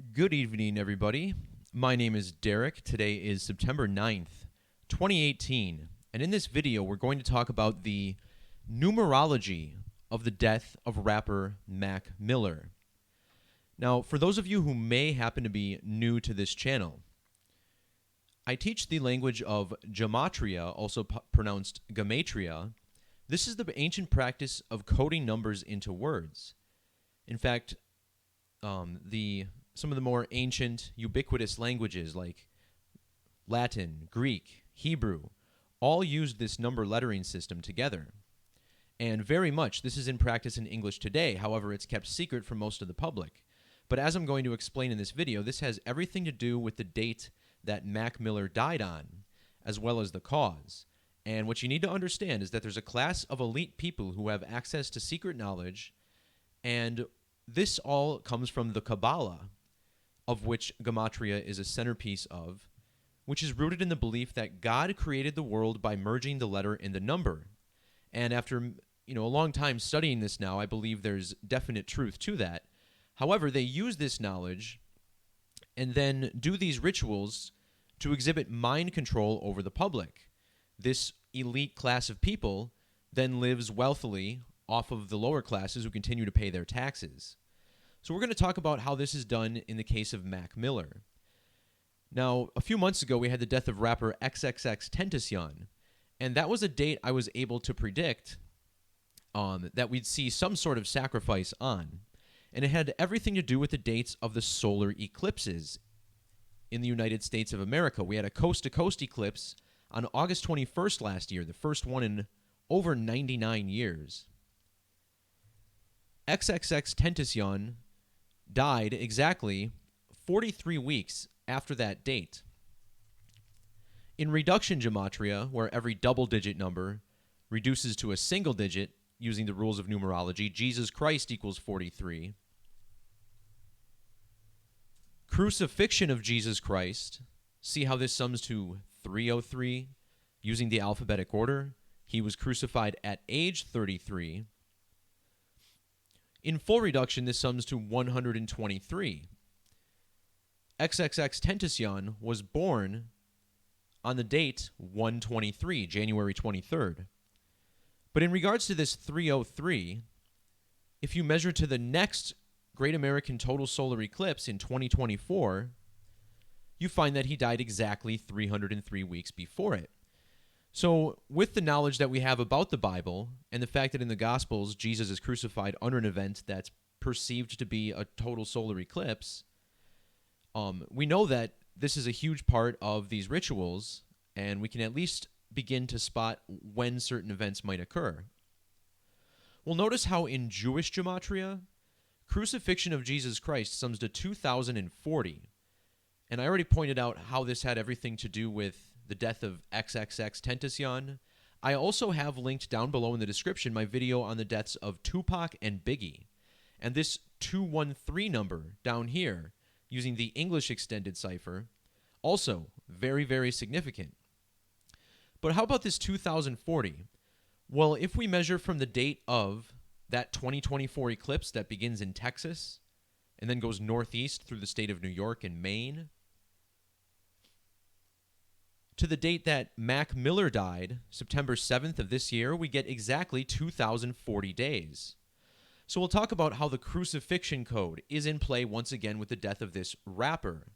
Good evening, everybody. My name is Derek. Today is September 9th, 2018. And in this video, we're going to talk about the numerology of the death of rapper Mac Miller. Now, for those of you who may happen to be new to this channel, I teach the language of Gematria, also pronounced Gematria. This is the ancient practice of coding numbers into words. In fact, some of the more ancient, ubiquitous languages like Latin, Greek, Hebrew, all used this number lettering system together. And very much this is in practice in English today. However, it's kept secret from most of the public. But as I'm going to explain in this video, this has everything to do with the date that Mac Miller died on, as well as the cause. And what you need to understand is that there's a class of elite people who have access to secret knowledge, and this all comes from the Kabbalah, of which Gematria is a centerpiece of, which is rooted in the belief that God created the world by merging the letter and the number. And after a long time studying this now, I believe there's definite truth to that. However, they use this knowledge and then do these rituals to exhibit mind control over the public. This elite class of people then lives wealthily off of the lower classes who continue to pay their taxes. So we're going to talk about how this is done in the case of Mac Miller. Now, a few months ago, we had the death of rapper XXXTentacion, and that was a date I was able to predict that we'd see some sort of sacrifice on. And it had everything to do with the dates of the solar eclipses in the United States of America. We had a coast-to-coast eclipse on August 21st last year, the first one in over 99 years. XXXTentacion died exactly 43 weeks after that date. In reduction gematria, where every double-digit number reduces to a single digit using the rules of numerology, Jesus Christ equals 43. Crucifixion of Jesus Christ, see how this sums to 303 using the alphabetic order. He was crucified at age 33. In full reduction, this sums to 123. XXXTentacion was born on the date 123, January 23rd. But in regards to this 303, if you measure to the next Great American Total Solar Eclipse in 2024, you find that he died exactly 303 weeks before it. So with the knowledge that we have about the Bible and the fact that in the Gospels Jesus is crucified under an event that's perceived to be a total solar eclipse, we know that this is a huge part of these rituals, and we can at least begin to spot when certain events might occur. Well, notice how in Jewish gematria, crucifixion of Jesus Christ sums to 2040. And I already pointed out how this had everything to do with the death of XXXTentacion. I also have linked down below in the description my video on the deaths of Tupac and Biggie. And this 213 number down here, using the English extended cipher, also very, very significant. But how about this 2040? Well, if we measure from the date of that 2024 eclipse that begins in Texas and then goes northeast through the state of New York and Maine, to the date that Mac Miller died, September 7th of this year, we get exactly 2040 days. So we'll talk about how the crucifixion code is in play once again with the death of this rapper.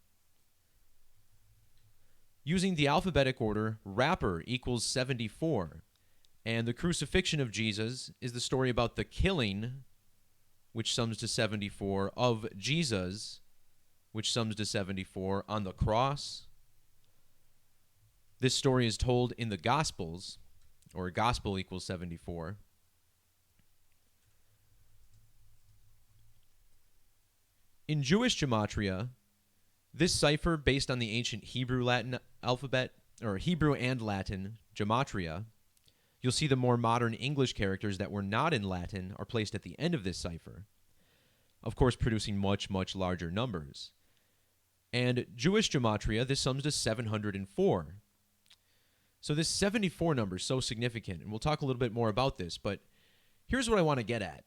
Using the alphabetic order, rapper equals 74. And the crucifixion of Jesus is the story about the killing, which sums to 74, of Jesus, which sums to 74, on the cross. This story is told in the Gospels, or gospel equals 74. In Jewish gematria, this cipher, based on the ancient Hebrew Latin alphabet, or Hebrew and Latin gematria, you'll see the more modern English characters that were not in Latin are placed at the end of this cipher, of course producing much, much larger numbers. And Jewish gematria, this sums to 704. So this 74 number is so significant, and we'll talk a little bit more about this, but here's what I want to get at.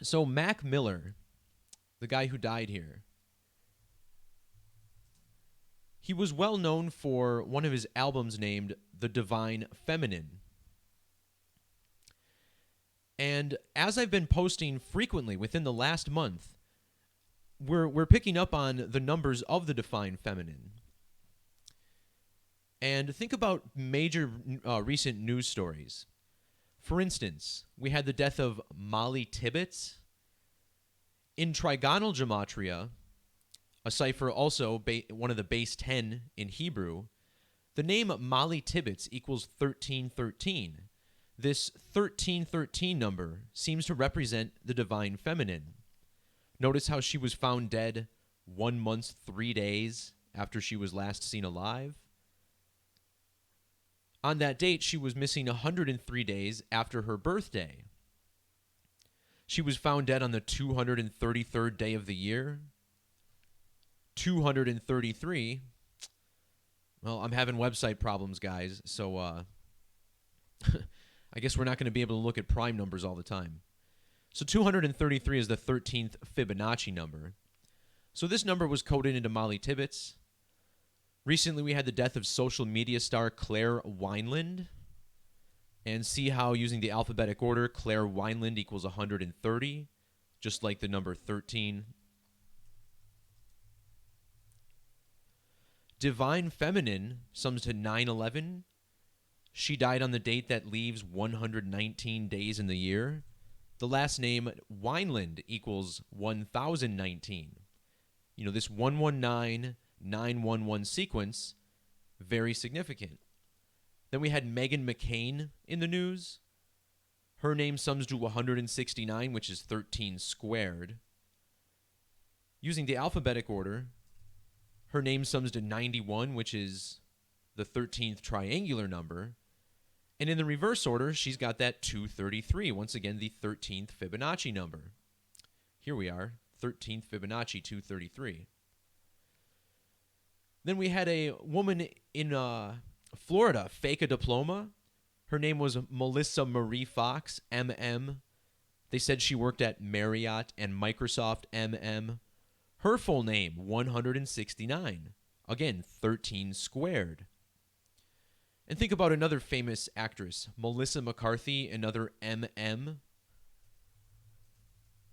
So Mac Miller, the guy who died here, He was well known for one of his albums named The Divine Feminine. And as I've been posting frequently within the last month, we're picking up on the numbers of the Divine Feminine. And think about major recent news stories. For instance, we had the death of Molly Tibbetts. In trigonal gematria, a cipher also one of the base 10 in Hebrew, the name Molly Tibbetts equals 1313. This 1313 number seems to represent the Divine Feminine. Notice how she was found dead 1 month, 3 days after she was last seen alive. On that date, she was missing 103 days after her birthday. She was found dead on the 233rd day of the year. 233. Well, I'm having website problems, guys, so I guess we're not going to be able to look at prime numbers all the time. So 233 is the 13th Fibonacci number. So this number was coded into Molly Tibbetts. Recently, we had the death of social media star Claire Wineland. And see how, using the alphabetic order, Claire Wineland equals 130, just like the number 13. Divine Feminine sums to 911. She died on the date that leaves 119 days in the year. The last name, Wineland, equals 1019. You know, this 119-911 sequence, very significant. Then we had Meghan McCain in the news. Her name sums to 169, which is 13 squared. Using the alphabetic order, her name sums to 91, which is the 13th triangular number. And in the reverse order, she's got that 233, once again, the 13th Fibonacci number. Here we are, 13th Fibonacci, 233. Then we had a woman in Florida fake a diploma. Her name was Melissa Marie Fox, MM. They said she worked at Marriott and Microsoft, MM. Her full name, 169. Again, 13 squared. And think about another famous actress, Melissa McCarthy, another MM.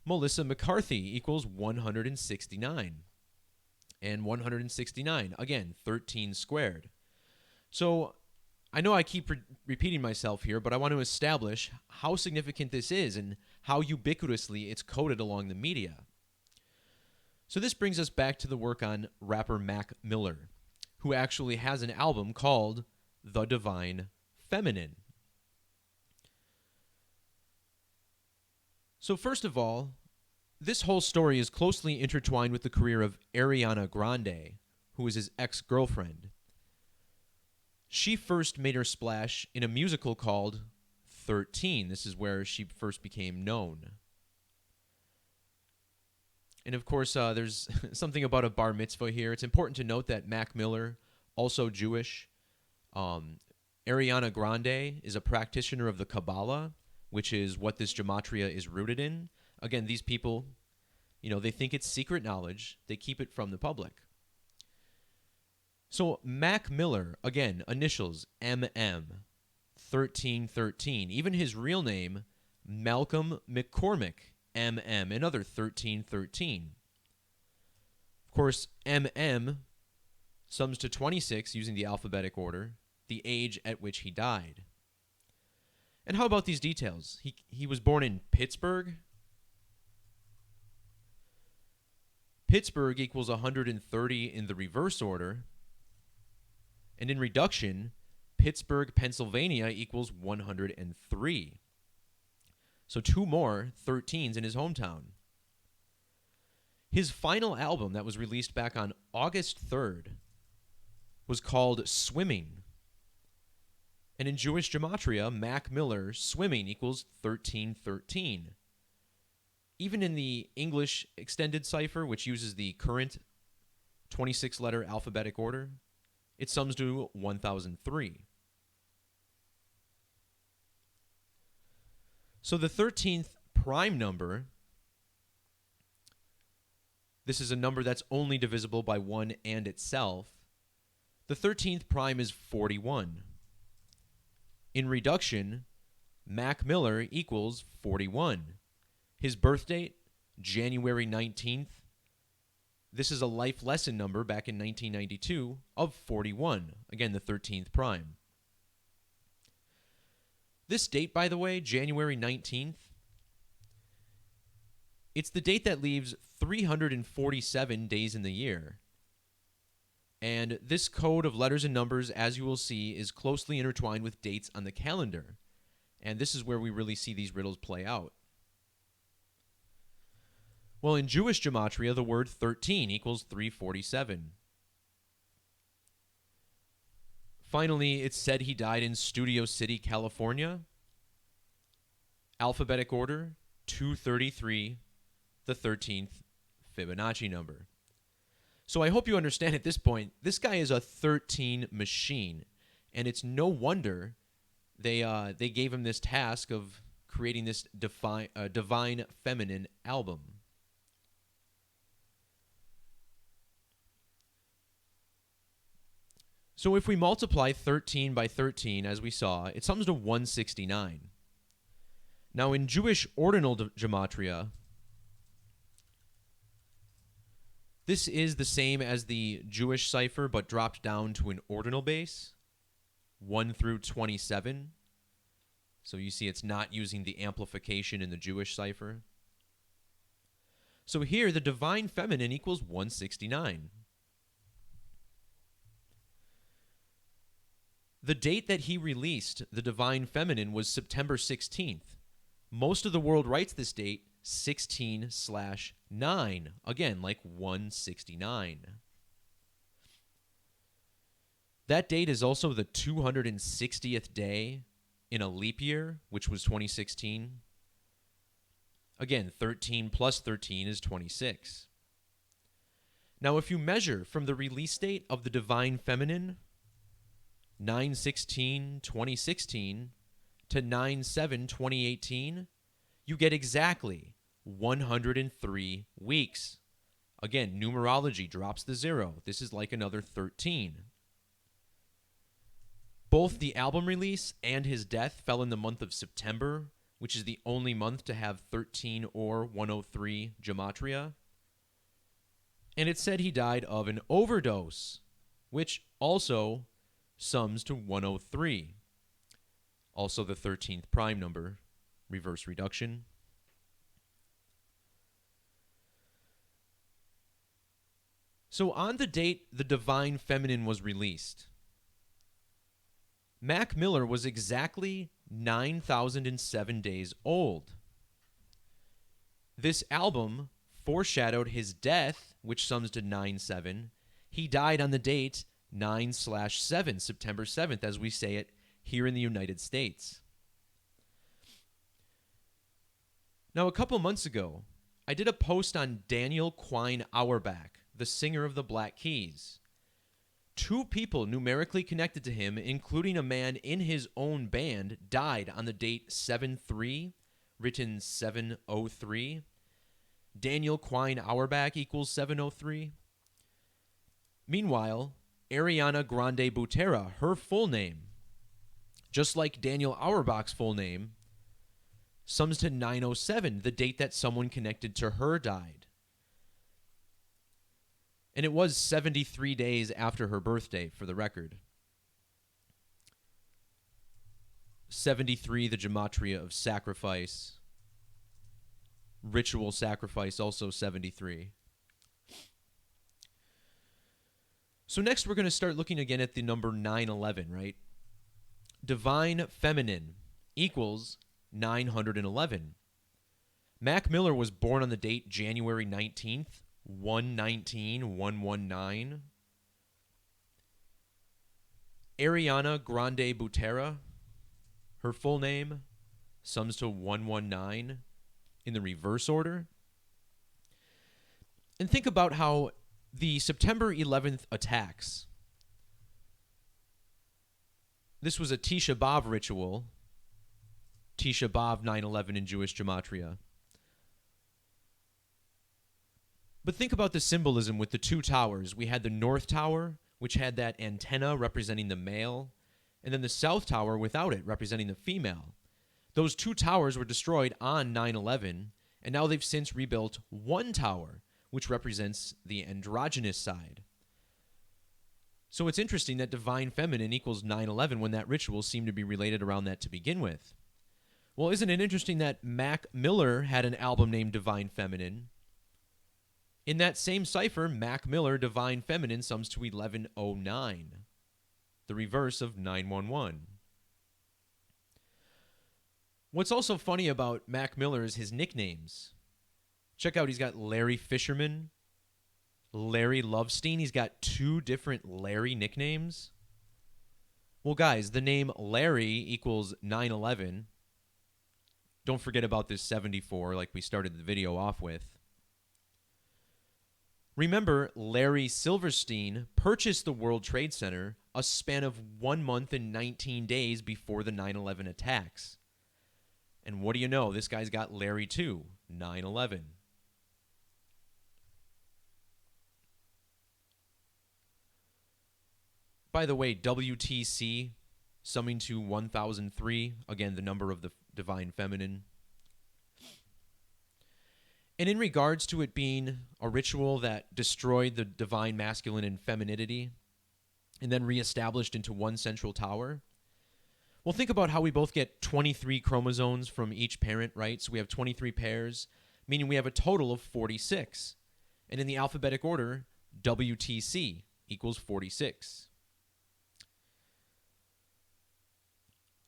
Melissa McCarthy equals 169. And 169, again, 13 squared. So I know I keep repeating myself here, but I want to establish how significant this is and how ubiquitously it's coded along the media. So this brings us back to the work on rapper Mac Miller, who actually has an album called The Divine Feminine. So first of all, this whole story is closely intertwined with the career of Ariana Grande, who is his ex-girlfriend. She first made her splash in a musical called 13. This is where she first became known. And of course, there's something about a bar mitzvah here. It's important to note that Mac Miller, also Jewish. Ariana Grande is a practitioner of the Kabbalah, which is what this gematria is rooted in. Again, these people, you know, they think it's secret knowledge. They keep it from the public. So Mac Miller, again, initials MM, 1313. Even his real name, Malcolm McCormick, MM, another 1313. Of course, MM sums to 26 using the alphabetic order, the age at which he died. And how about these details? He was born in Pittsburgh. Pittsburgh equals 130 in the reverse order. And in reduction, Pittsburgh, Pennsylvania equals 103. So 2 more 13s in his hometown. His final album that was released back on August 3rd was called Swimming. And in Jewish gematria, Mac Miller, swimming equals 1313. Even in the English extended cipher, which uses the current 26-letter alphabetic order, it sums to 1003. So the 13th prime number, this is a number that's only divisible by 1 and itself. The 13th prime is 41. In reduction, Mac Miller equals 41. His birth date, January 19th. This is a life lesson number back in 1992 of 41. Again, the 13th prime. This date, by the way, January 19th, it's the date that leaves 347 days in the year. And this code of letters and numbers, as you will see, is closely intertwined with dates on the calendar. And this is where we really see these riddles play out. Well, in Jewish gematria, the word 13 equals 347. Finally, it's said he died in Studio City, California. Alphabetic order, 233, the 13th Fibonacci number. So I hope you understand at this point, this guy is a 13 machine. And it's no wonder they gave him this task of creating this divine feminine album. So if we multiply 13 by 13, as we saw, it sums to 169. Now in Jewish ordinal gematria, this is the same as the Jewish cipher, but dropped down to an ordinal base, 1 through 27. So you see it's not using the amplification in the Jewish cipher. So here, the divine feminine equals 169. The date that he released the divine feminine was September 16th. Most of the world writes this date 16/9. Again, like 169. That date is also the 260th day in a leap year, which was 2016. Again, 13 plus 13 is 26. Now, if you measure from the release date of the divine feminine, 9/16/2016 to 9/7/2018, you get exactly 103 weeks. Again, numerology drops the 0. This is like another 13. Both the album release and his death fell in the month of September, which is the only month to have 13 or 103 gematria. And it said he died of an overdose, which also sums to 103. Also the 13th prime number, reverse reduction. So on the date the divine feminine was released, Mac Miller was exactly 9,007 days old. This album foreshadowed his death, which sums to 9/7. He died on the date 9/7, September 7th, as we say it here in the United States. Now, a couple months ago, I did a post on Daniel Quine Auerbach, the singer of the Black Keys. 2 people numerically connected to him, including a man in his own band, died on the date 7/3, written 703. Daniel Quine Auerbach equals 703. Meanwhile, Ariana Grande Butera, her full name, just like Daniel Auerbach's full name, sums to 907, the date that someone connected to her died. And it was 73 days after her birthday, for the record. 73, the gematria of sacrifice. Ritual sacrifice, also 73. So next we're going to start looking again at the number 911, right? Divine feminine equals 911. Mac Miller was born on the date January 19th, 119. Ariana Grande Butera, her full name, sums to 119 in the reverse order. And think about how the September 11th attacks, this was a Tisha B'Av ritual, Tisha B'Av 9/11 in Jewish gematria. But think about the symbolism with the 2 towers. We had the North Tower, which had that antenna representing the male, and then the South Tower without it, representing the female. Those two towers were destroyed on 9/11, and now they've since rebuilt one tower, which represents the androgynous side. So it's interesting that divine feminine equals 9/11 when that ritual seemed to be related around that to begin with. Well, isn't it interesting that Mac Miller had an album named Divine Feminine? In that same cipher, Mac Miller Divine Feminine sums to 1109, the reverse of 911. What's also funny about Mac Miller is his nicknames. Check out, he's got Larry Fisherman, Larry Lovestein. He's got two different Larry nicknames. Well, guys, the name Larry equals 9/11. Don't forget about this 74 like we started the video off with. Remember, Larry Silverstein purchased the World Trade Center a span of 1 month and 19 days before the 9/11 attacks. And what do you know? This guy's got Larry too, 9/11. By the way, WTC, summing to 1003, again, the number of the divine feminine. And in regards to it being a ritual that destroyed the divine masculine and femininity and then reestablished into one central tower, well, think about how we both get 23 chromosomes from each parent, right? So we have 23 pairs, meaning we have a total of 46. And in the alphabetic order, WTC equals 46.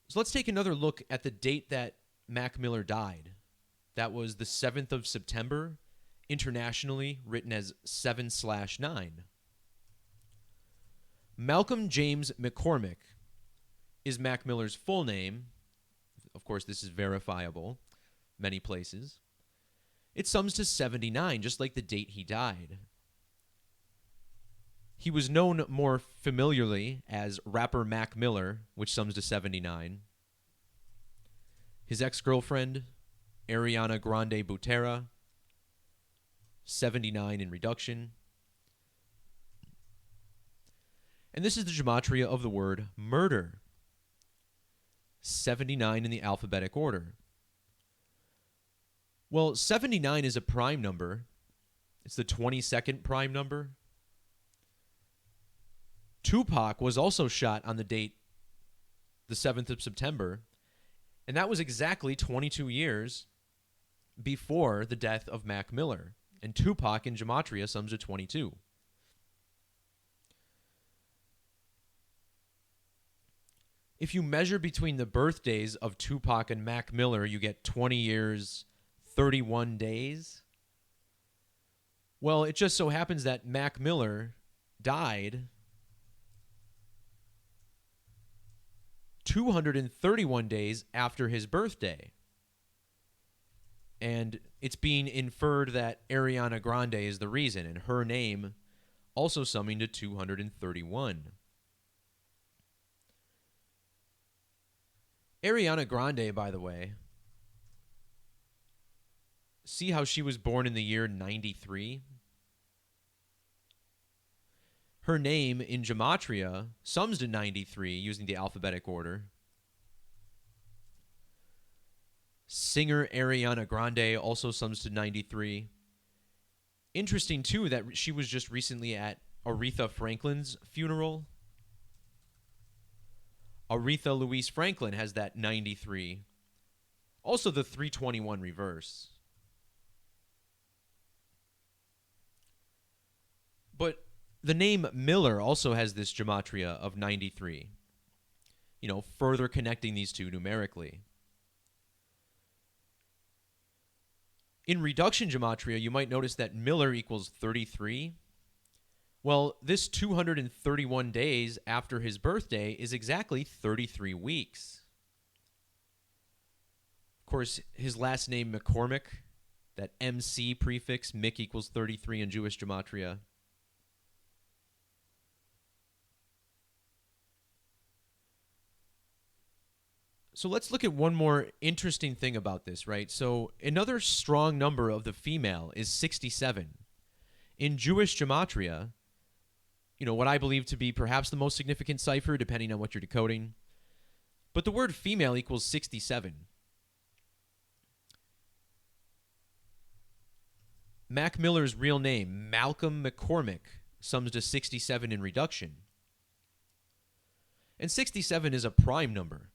So let's take another look at the date that Mac Miller died. That was the 7th of September, internationally written as 7/9. Malcolm James McCormick is Mac Miller's full name. Of course, this is verifiable many places. It sums to 79, just like the date he died. He was known more familiarly as rapper Mac Miller, which sums to 79. His ex-girlfriend, Ariana Grande Butera, 79 in reduction. And this is the gematria of the word murder, 79 in the alphabetic order. Well, 79 is a prime number. It's the 22nd prime number. Tupac was also shot on the date the 7th of September, and that was exactly 22 years before the death of Mac Miller. And Tupac in gematria sums to 22. If you measure between the birthdays of Tupac and Mac Miller, you get 20 years, 31 days. Well, it just so happens that Mac Miller died 231 days after his birthday. And it's being inferred that Ariana Grande is the reason, and her name also summing to 231. Ariana Grande, by the way, see how she was born in the year 93? Her name in gematria sums to 93 using the alphabetic order. Singer Ariana Grande also sums to 93. Interesting, too, that she was just recently at Aretha Franklin's funeral. Aretha Louise Franklin has that 93. Also the 321 reverse. But the name Miller also has this gematria of 93. You know, further connecting these two numerically. In reduction gematria, you might notice that Miller equals 33. Well, this 231 days after his birthday is exactly 33 weeks. Of course, his last name McCormick, that MC prefix, Mick equals 33 in Jewish gematria. So let's look at one more interesting thing about this, right? So another strong number of the female is 67. In Jewish gematria, what I believe to be perhaps the most significant cipher, depending on what you're decoding. But the word female equals 67. Mac Miller's real name, Malcolm McCormick, sums to 67 in reduction. And 67 is a prime number.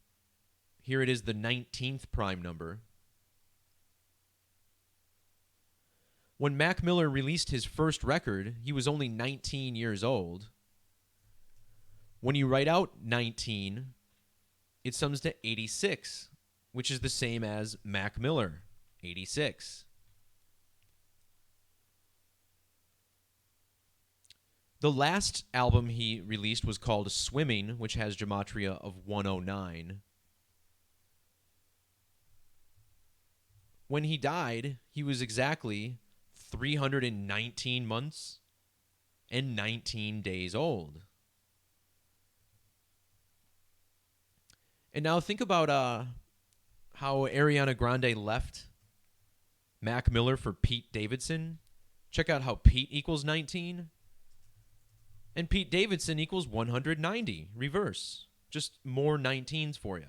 Here it is the 19th prime number. When Mac Miller released his first record, he was only 19 years old. When you write out 19, it sums to 86, which is the same as Mac Miller, 86. The last album he released was called Swimming, which has Gematria of 109. When he died, he was exactly 319 months and 19 days old. And now think about how Ariana Grande left Mac Miller for Pete Davidson. Check out how Pete equals 19. And Pete Davidson equals 190, reverse. Just more 19s for you.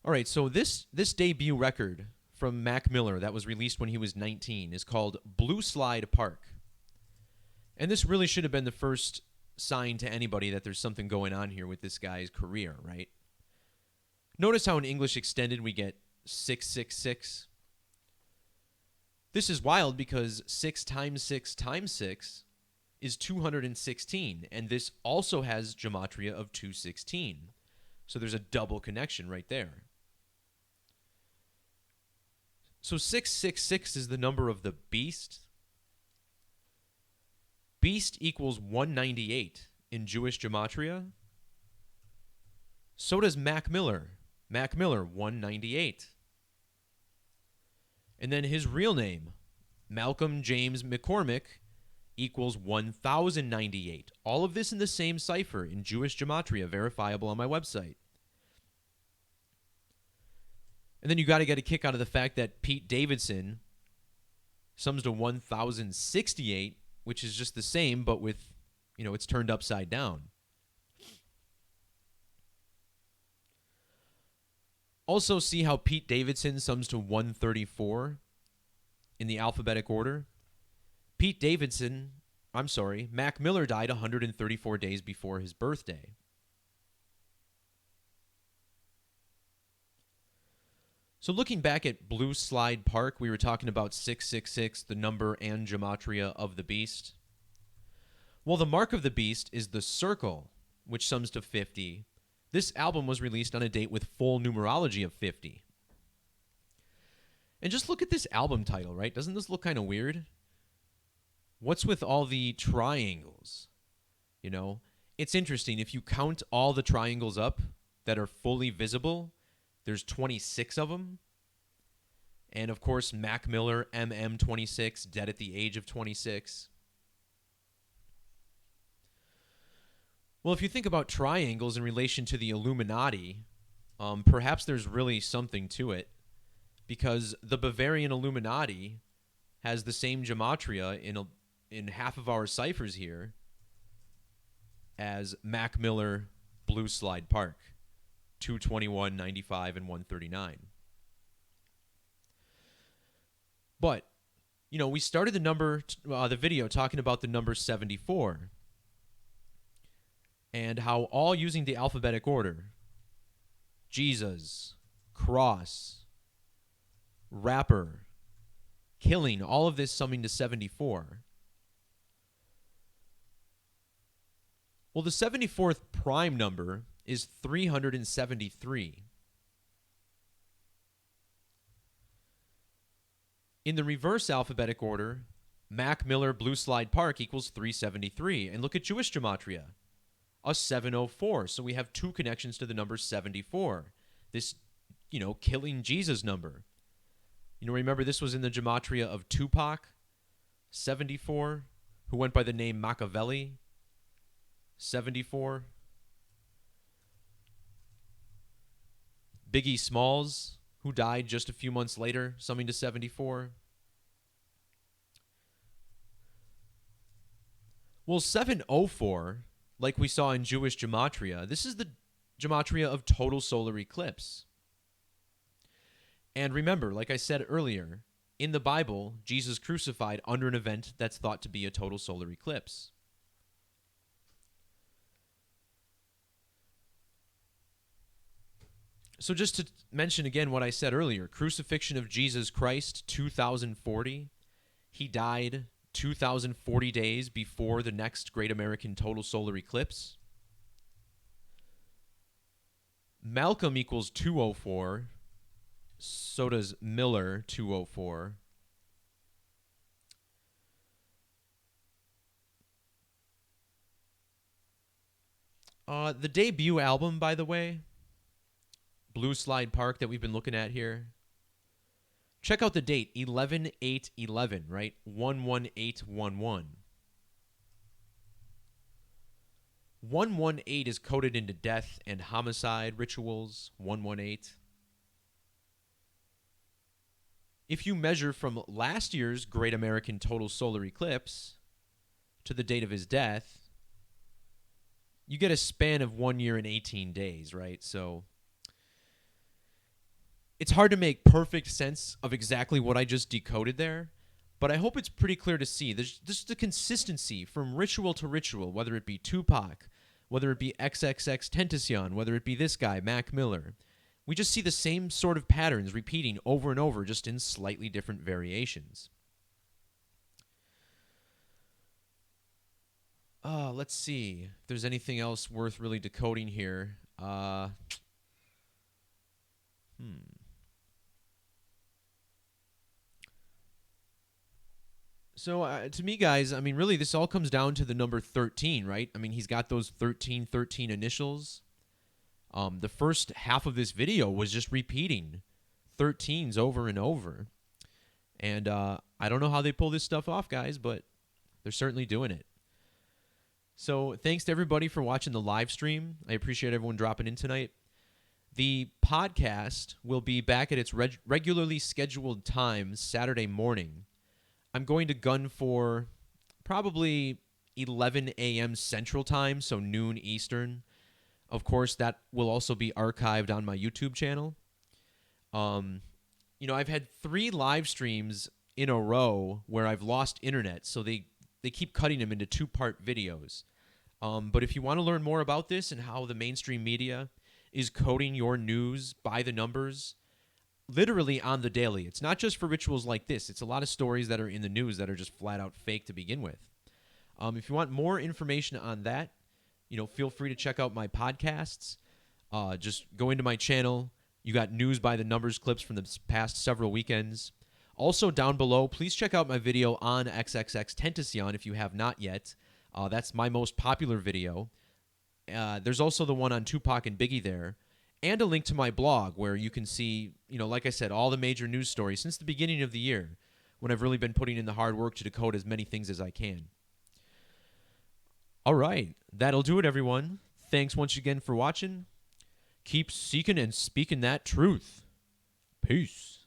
All right, so this debut record from Mac Miller that was released when he was 19 is called Blue Slide Park. And this really should have been the first sign to anybody that there's something going on here with this guy's career, right? Notice how in English Extended we get 666. This is wild because 6 times 6 times 6 is 216, and this also has Gematria of 216. So there's a double connection right there. So 666 is the number of the beast. Beast equals 198 in Jewish Gematria. So does Mac Miller. Mac Miller, 198. And then his real name, Malcolm James McCormick, equals 1098. All of this in the same cipher in Jewish Gematria, verifiable on my website. And then you got to get a kick out of the fact that Pete Davidson sums to 1068, which is just the same, but with, it's turned upside down. Also see how Pete Davidson sums to 134 in the alphabetic order. Mac Miller died 134 days before his birthday. So looking back at Blue Slide Park, we were talking about 666, the number and Gematria of the beast. Well, the mark of the beast is the circle, which sums to 50. This album was released on a date with full numerology of 50. And just look at this album title, right? Doesn't this look kind of weird? What's with all the triangles? It's interesting. If you count all the triangles up that are fully visible, there's 26 of them. And of course, Mac Miller, MM26, dead at the age of 26. Well, if you think about triangles in relation to the Illuminati, perhaps there's really something to it, because the Bavarian Illuminati has the same Gematria in half of our ciphers here as Mac Miller, Blue Slide Park, 221, 95, and 139. But, we started the video talking about the number 74. And how all using the alphabetic order, Jesus, cross, rapper, killing, all of this summing to 74. Well, the 74th prime number is 373. In the reverse alphabetic order, Mac Miller, Blue Slide Park equals 373. And look at Jewish Gematria. A 704. So we have two connections to the number 74. This, killing Jesus number. Remember this was in the Gematria of Tupac, 74, who went by the name Machiavelli, 74. Biggie Smalls, who died just a few months later, summing to 74. Well, 704, like we saw in Jewish Gematria, this is the Gematria of total solar eclipse. And remember, like I said earlier, in the Bible, Jesus crucified under an event that's thought to be a total solar eclipse. So just to mention again what I said earlier, crucifixion of Jesus Christ, 2040. He died 2040 days before the next great American total solar eclipse. Malcolm equals 204. So does Miller, 204. The debut album, by the way, Blue Slide Park, that we've been looking at here. Check out the date, 11/8/11, right? 11811. 118 is coded into death and homicide rituals, 118. If you measure from last year's Great American Total Solar Eclipse to the date of his death, you get a span of 1 year and 18 days, right? So it's hard to make perfect sense of exactly what I just decoded there, but I hope it's pretty clear to see. There's just the consistency from ritual to ritual, whether it be Tupac, whether it be XXX Tentacion, whether it be this guy, Mac Miller. We just see the same sort of patterns repeating over and over, just in slightly different variations. Let's see if there's anything else worth really decoding here. So to me, guys, I mean, really, this all comes down to the number 13, right? I mean, he's got those 1313 initials. The first half of this video was just repeating 13s over and over. And I don't know how they pull this stuff off, guys, but they're certainly doing it. So thanks to everybody for watching the live stream. I appreciate everyone dropping in tonight. The podcast will be back at its regularly scheduled time Saturday morning. I'm going to gun for probably 11 a.m. Central Time, so noon Eastern. Of course, that will also be archived on my YouTube channel. I've had 3 live streams in a row where I've lost internet, so they keep cutting them into 2-part videos. But if you want to learn more about this and how the mainstream media is coding your news by the numbers, literally on the daily, it's not just for rituals like this. It's a lot of stories that are in the news that are just flat out fake to begin with. If you want more information on that, feel free to check out my podcasts. Just go into my channel. You got news by the numbers clips from the past several weekends. Also down below, please check out my video on XXX Tentacion if you have not yet. That's my most popular video. There's also the one on Tupac and Biggie there, and a link to my blog where you can see, like I said, all the major news stories since the beginning of the year, when I've really been putting in the hard work to decode as many things as I can. All right, that'll do it, everyone. Thanks once again for watching. Keep seeking and speaking that truth. Peace.